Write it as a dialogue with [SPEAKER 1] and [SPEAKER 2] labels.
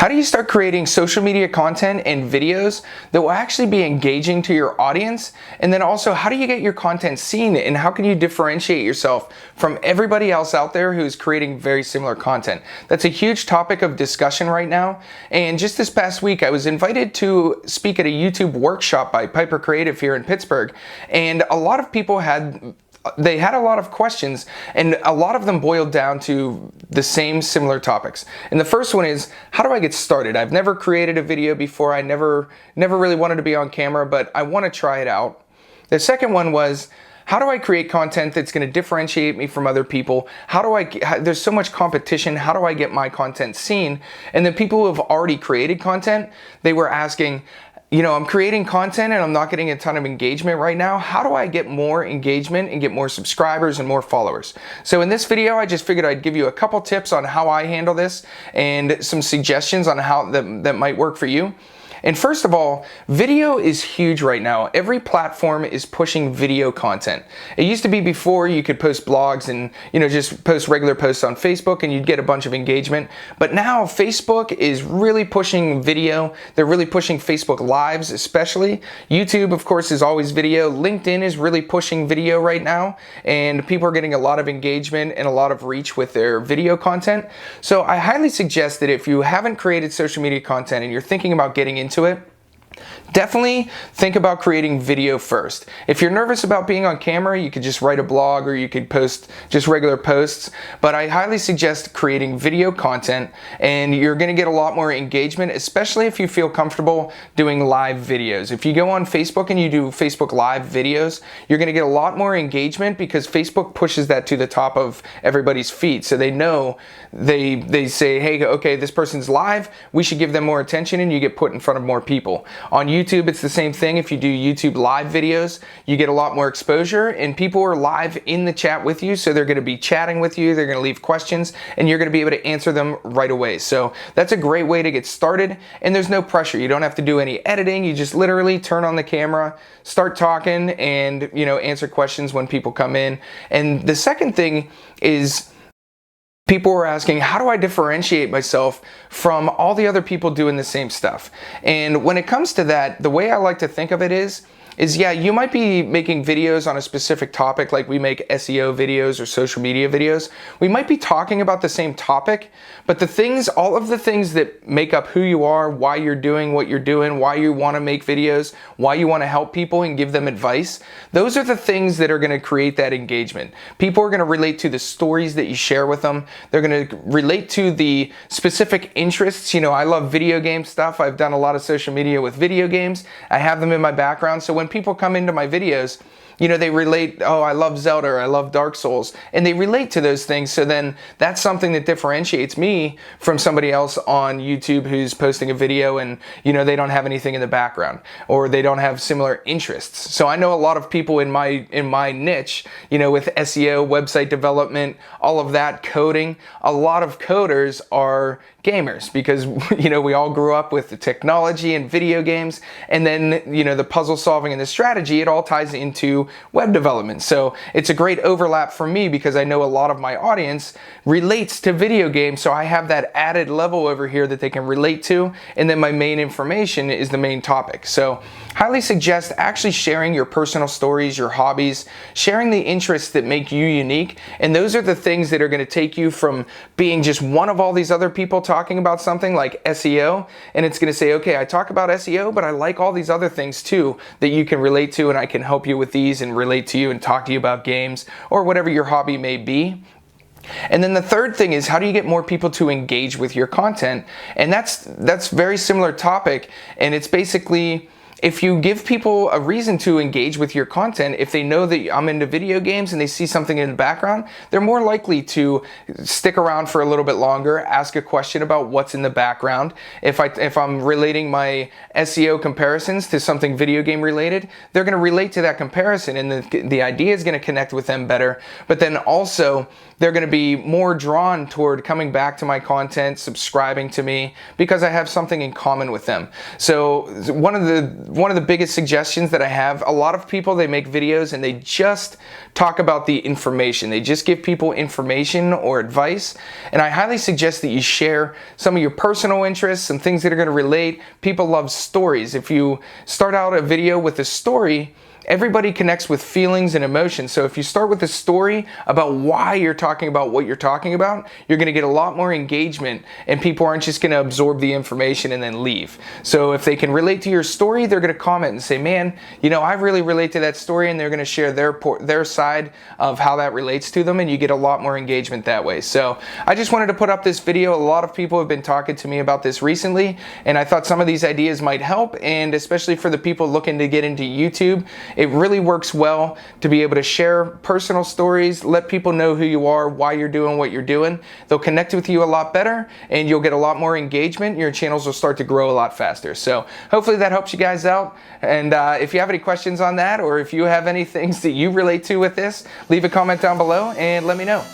[SPEAKER 1] How do you start creating social media content and videos that will actually be engaging to your audience? And then also, how do you get your content seen, and how can you differentiate yourself from everybody else out there who's creating very similar content? That's a huge topic of discussion right now. And just this past week, I was invited to speak at a YouTube workshop by Piper Creative here in Pittsburgh. And a lot of people had a lot of questions, and a lot of them boiled down to the same similar topics. And the first one is, how do I get started? I've never created a video before. I never really wanted to be on camera, but I want to try it out. The second one was, how do I create content that's going to differentiate me from other people? There's so much competition. How do I get my content seen? And the people who have already created content, they were asking, I'm creating content and I'm not getting a ton of engagement right now. How do I get more engagement and get more subscribers and more followers? So in this video, I just figured I'd give you a couple tips on how I handle this and some suggestions on how that might work for you. And first of all, video is huge right now. Every platform is pushing video content. It used to be before you could post blogs and just post regular posts on Facebook and you'd get a bunch of engagement. But now Facebook is really pushing video. They're really pushing Facebook Lives especially. YouTube, of course, is always video. LinkedIn is really pushing video right now, and people are getting a lot of engagement and a lot of reach with their video content. So I highly suggest that if you haven't created social media content and you're thinking about getting into it, definitely think about creating video first. If you're nervous about being on camera, you could just write a blog or you could post just regular posts, but I highly suggest creating video content, and you're going to get a lot more engagement, especially if you feel comfortable doing live videos. If you go on Facebook and you do Facebook Live videos, you're going to get a lot more engagement because Facebook pushes that to the top of everybody's feed. So they know, they say, hey, okay, this person's live, we should give them more attention, and you get put in front of more people. On YouTube, it's the same thing. If you do YouTube live videos, you get a lot more exposure, and people are live in the chat with you, so they're going to be chatting with you, they're going to leave questions, and you're going to be able to answer them right away. So that's a great way to get started, and there's no pressure. You don't have to do any editing. You just literally turn on the camera, start talking, and answer questions when people come in. And the second thing is, people were asking, how do I differentiate myself from all the other people doing the same stuff? And when it comes to that, the way I like to think of it is yeah, you might be making videos on a specific topic, like we make SEO videos or social media videos. We might be talking about the same topic, but all of the things that make up who you are, why you're doing what you're doing, why you want to make videos, why you want to help people and give them advice, those are the things that are going to create that engagement. People are going to relate to the stories that you share with them. They're going to relate to the specific interests. I love video game stuff. I've done a lot of social media with video games. I have them in my background. So when people come into my videos, they relate, oh, I love Zelda, or I love Dark Souls, and they relate to those things. So then that's something that differentiates me from somebody else on YouTube who's posting a video and, they don't have anything in the background, or they don't have similar interests. So I know a lot of people in my niche, with SEO, website development, all of that, coding. A lot of coders are gamers because, we all grew up with the technology and video games, and then, the puzzle solving and the strategy, it all ties into web development. So it's a great overlap for me because I know a lot of my audience relates to video games, so I have that added level over here that they can relate to, and then my main information is the main topic. So highly suggest actually sharing your personal stories, your hobbies, sharing the interests that make you unique, and those are the things that are going to take you from being just one of all these other people talking about something like SEO, and it's going to say, okay, I talk about SEO, but I like all these other things too that you can relate to, and I can help you with these and relate to you and talk to you about games or whatever your hobby may be. And then the third thing is, how do you get more people to engage with your content? And that's very similar topic, and it's basically, if you give people a reason to engage with your content, if they know that I'm into video games and they see something in the background, they're more likely to stick around for a little bit longer, ask a question about what's in the background. If I'm relating my SEO comparisons to something video game related, they're going to relate to that comparison, and the idea is going to connect with them better. But then also, they're going to be more drawn toward coming back to my content, subscribing to me, because I have something in common with them. So one of one of the biggest suggestions that I have. A lot of people, they make videos and they just talk about the information. They just give people information or advice. And I highly suggest that you share some of your personal interests, some things that are going to relate. People love stories. If you start out a video with a story, everybody connects with feelings and emotions. So if you start with a story about why you're talking about what you're talking about, you're going to get a lot more engagement, and people aren't just going to absorb the information and then leave. So if they can relate to your story, they're going to comment and say, man, you know, I really relate to that story, and they're going to share their side of how that relates to them, and you get a lot more engagement that way. So I just wanted to put up this video. A lot of people have been talking to me about this recently, and I thought some of these ideas might help, and especially for the people looking to get into YouTube, it really works well to be able to share personal stories, let people know who you are, why you're doing what you're doing. They'll connect with you a lot better, and you'll get a lot more engagement. Your channels will start to grow a lot faster. So hopefully that helps you guys out. And if you have any questions on that, or if you have any things that you relate to with this, leave a comment down below and let me know.